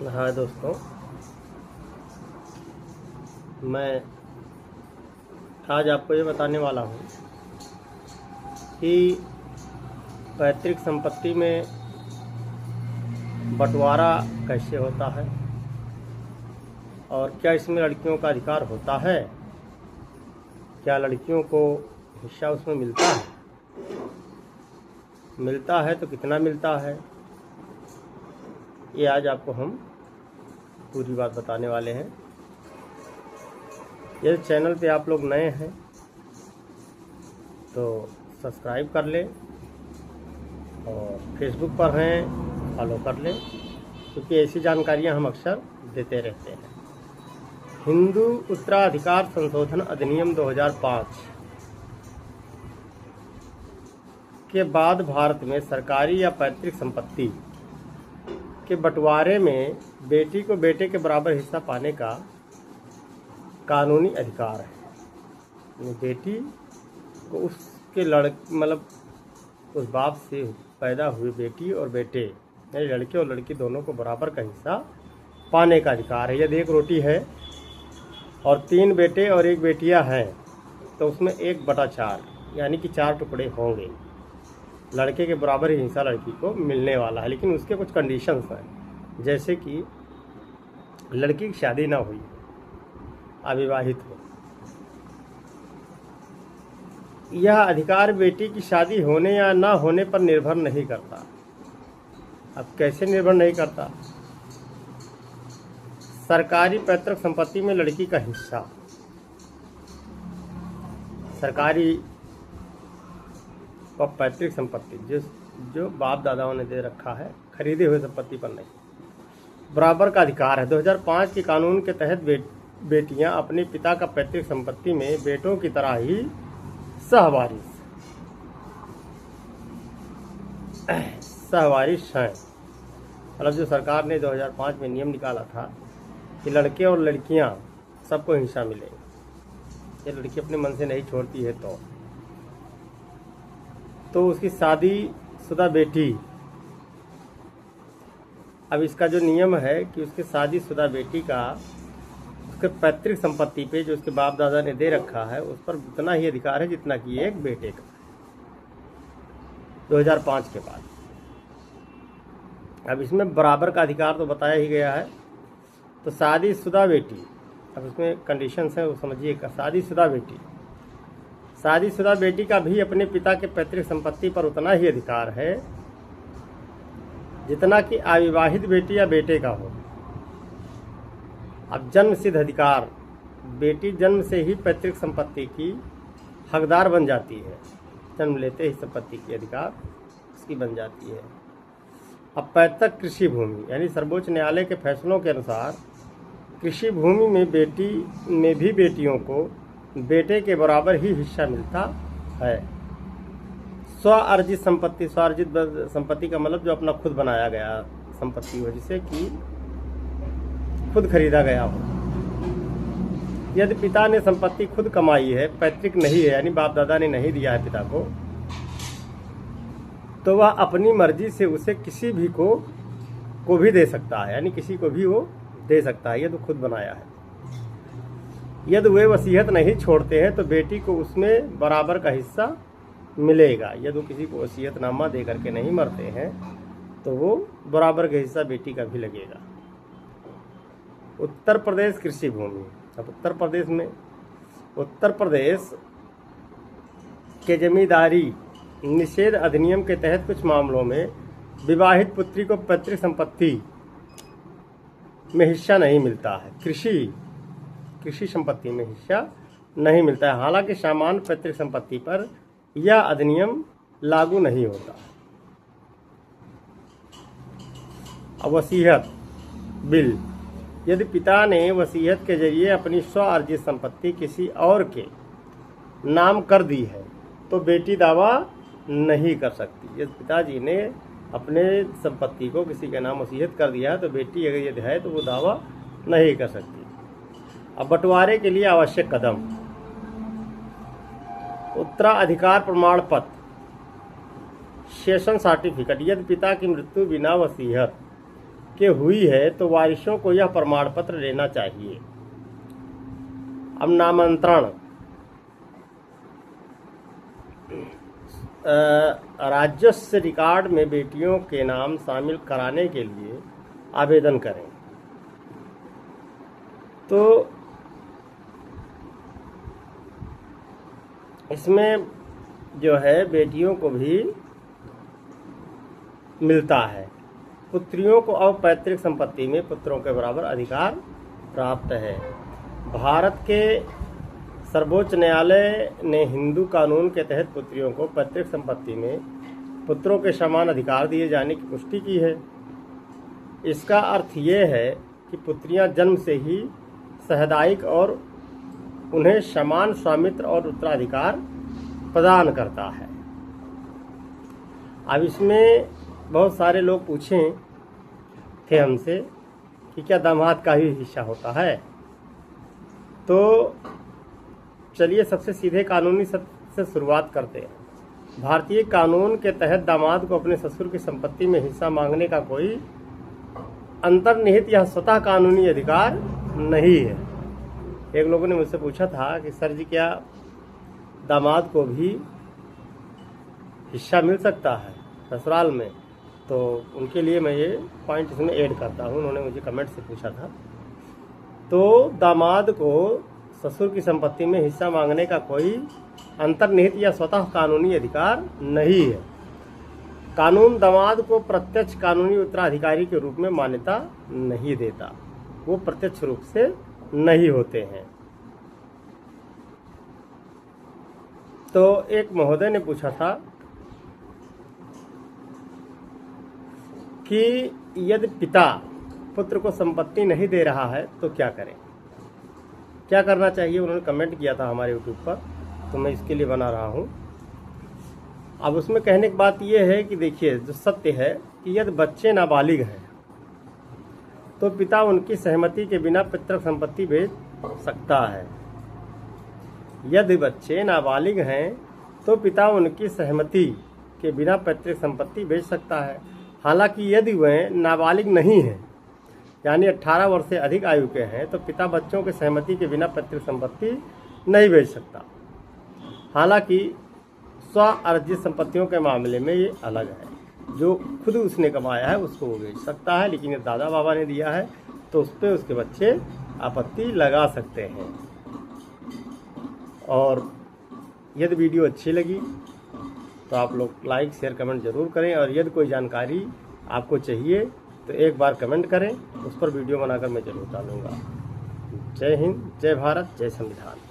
हाँ दोस्तों, मैं आज आपको ये बताने वाला हूँ कि पैतृक संपत्ति में बंटवारा कैसे होता है और क्या इसमें लड़कियों का अधिकार होता है। क्या लड़कियों को हिस्सा उसमें मिलता है तो कितना मिलता है, ये आज आपको हम पूरी बात बताने वाले हैं। यदि चैनल पे आप लोग नए हैं तो सब्सक्राइब कर लें और फेसबुक पर हैं फॉलो कर लें, क्योंकि ऐसी जानकारियां हम अक्सर देते रहते हैं। हिंदू उत्तराधिकार संशोधन अधिनियम 2005 के बाद भारत में सरकारी या पैतृक संपत्ति के बंटवारे में बेटी को बेटे के बराबर हिस्सा पाने का कानूनी अधिकार है। बेटी को उसके उस बाप से पैदा हुए बेटी और बेटे यानी लड़के और लड़की दोनों को बराबर का हिस्सा पाने का अधिकार है। यदि एक रोटी है और 3 बेटे और 1 बेटियां हैं तो उसमें 1/4 यानी कि 4 टुकड़े होंगे। लड़के के बराबर ही हिस्सा लड़की को मिलने वाला है, लेकिन उसके कुछ कंडीशंस हैं, जैसे कि लड़की की शादी ना हुई, अविवाहित हो। यह अधिकार बेटी की शादी होने या ना होने पर निर्भर नहीं करता। अब कैसे निर्भर नहीं करता? सरकारी पैतृक संपत्ति में लड़की का हिस्सा सरकारी और पैतृक संपत्ति जो बाप दादाओं ने दे रखा है, खरीदे हुए संपत्ति पर नहीं, बराबर का अधिकार है। 2005 के कानून के तहत बेटियां अपने पिता का पैतृक संपत्ति में बेटों की तरह ही सहवारिश हैं। मतलब जो सरकार ने 2005 में नियम निकाला था कि लड़के और लड़कियां सबको हिस्सा मिले, ये लड़की अपने मन से नहीं छोड़ती है तो उसकी शादीशुदा बेटी, अब इसका जो नियम है कि उसके शादीशुदा बेटी का उसके पैतृक संपत्ति पे जो उसके बाप दादा ने दे रखा है उस पर उतना ही अधिकार है जितना कि एक बेटे का 2005 के बाद। अब इसमें बराबर का अधिकार तो बताया ही गया है। तो शादीशुदा बेटी, अब इसमें कंडीशंस है वो समझिएगा। शादीशुदा बेटी का भी अपने पिता के पैतृक संपत्ति पर उतना ही अधिकार है जितना कि अविवाहित बेटी या बेटे का हो। अब जन्म सिद्ध अधिकार, बेटी जन्म से ही पैतृक संपत्ति की हकदार बन जाती है, जन्म लेते ही संपत्ति की अधिकार उसकी बन जाती है। अब पैतृक कृषि भूमि, यानी सर्वोच्च न्यायालय के फैसलों के अनुसार कृषि भूमि में भी बेटियों को बेटे के बराबर ही हिस्सा मिलता है। स्वअर्जित संपत्ति का मतलब जो अपना खुद बनाया गया संपत्ति हो, जिसे कि खुद खरीदा गया हो। यदि पिता ने संपत्ति खुद कमाई है, पैतृक नहीं है, यानी बाप दादा ने नहीं दिया है पिता को, तो वह अपनी मर्जी से उसे किसी भी को भी दे सकता है, यानी किसी को भी वो दे सकता है। यदि खुद बनाया है, यदि वे वसीयत नहीं छोड़ते हैं तो बेटी को उसमें बराबर का हिस्सा मिलेगा। यदि किसी को वसीयतनामा दे करके नहीं मरते हैं तो वो बराबर का हिस्सा बेटी का भी लगेगा। उत्तर प्रदेश कृषि भूमि, अब उत्तर प्रदेश के जमींदारी निषेध अधिनियम के तहत कुछ मामलों में विवाहित पुत्री को पैतृक संपत्ति में हिस्सा नहीं मिलता है, कृषि संपत्ति में हिस्सा नहीं मिलता है। हालांकि सामान्य पैतृक संपत्ति पर यह अधिनियम लागू नहीं होता। अब वसीयत बिल, यदि पिता ने वसीयत के जरिए अपनी स्वअर्जित संपत्ति किसी और के नाम कर दी है तो बेटी दावा नहीं कर सकती। यदि पिताजी ने अपने संपत्ति को किसी के नाम वसीयत कर दिया है तो बेटी अगर यदि है तो वो दावा नहीं कर सकती। अब बंटवारे के लिए आवश्यक कदम, उत्तराधिकार प्रमाण पत्र, सेशन सर्टिफिकेट। यदि पिता की मृत्यु बिना वसीयत के हुई है तो वारिसों को यह प्रमाण पत्र लेना चाहिए। अब नामांतरण, राजस्व रिकॉर्ड में बेटियों के नाम शामिल कराने के लिए आवेदन करें। तो इसमें जो है बेटियों को भी मिलता है। पुत्रियों को अब पैतृक संपत्ति में पुत्रों के बराबर अधिकार प्राप्त है। भारत के सर्वोच्च न्यायालय ने हिंदू कानून के तहत पुत्रियों को पैतृक संपत्ति में पुत्रों के समान अधिकार दिए जाने की पुष्टि की है। इसका अर्थ ये है कि पुत्रियां जन्म से ही सामुदायिक और उन्हें समान स्वामित्व और उत्तराधिकार प्रदान करता है। अब इसमें बहुत सारे लोग पूछे थे हमसे कि क्या दामाद का ही हिस्सा होता है। तो चलिए सबसे सीधे कानूनी सत्य से शुरुआत करते हैं। भारतीय कानून के तहत दामाद को अपने ससुर की संपत्ति में हिस्सा मांगने का कोई अंतर्निहित या स्वतः कानूनी अधिकार नहीं है। एक लोगों ने मुझसे पूछा था कि सर जी क्या दामाद को भी हिस्सा मिल सकता है ससुराल में, तो उनके लिए मैं ये पॉइंट इसमें ऐड करता हूँ। उन्होंने मुझे कमेंट से पूछा था। तो दामाद को ससुर की संपत्ति में हिस्सा मांगने का कोई अंतर्निहित या स्वतः कानूनी अधिकार नहीं है। कानून दामाद को प्रत्यक्ष कानूनी उत्तराधिकारी के रूप में मान्यता नहीं देता, वो प्रत्यक्ष रूप से नहीं होते हैं। तो एक महोदय ने पूछा था कि यदि पिता पुत्र को संपत्ति नहीं दे रहा है तो क्या करें, क्या करना चाहिए। उन्होंने कमेंट किया था हमारे यूट्यूब पर, तो मैं इसके लिए बना रहा हूँ। अब उसमें कहने की बात यह है कि देखिए जो सत्य है कि यदि बच्चे नाबालिग हैं तो पिता उनकी सहमति के बिना पैतृक संपत्ति बेच सकता है। यदि बच्चे नाबालिग हैं तो पिता उनकी सहमति के बिना पैतृक संपत्ति बेच सकता है। हालांकि यदि वह नाबालिग नहीं है यानी 18 वर्ष से अधिक आयु के हैं तो पिता बच्चों की सहमति के बिना पैतृक संपत्ति नहीं बेच सकता। हालांकि स्व अर्जित संपत्तियों के मामले में ये अलग है, जो खुद उसने कमाया है उसको वो बेच सकता है, लेकिन यदि दादा बाबा ने दिया है तो उस पर उसके बच्चे आपत्ति लगा सकते हैं। और यदि वीडियो अच्छी लगी तो आप लोग लाइक शेयर कमेंट ज़रूर करें, और यदि कोई जानकारी आपको चाहिए तो एक बार कमेंट करें, उस पर वीडियो बनाकर मैं ज़रूर डालूँगा। जय हिंद, जय भारत, जय संविधान।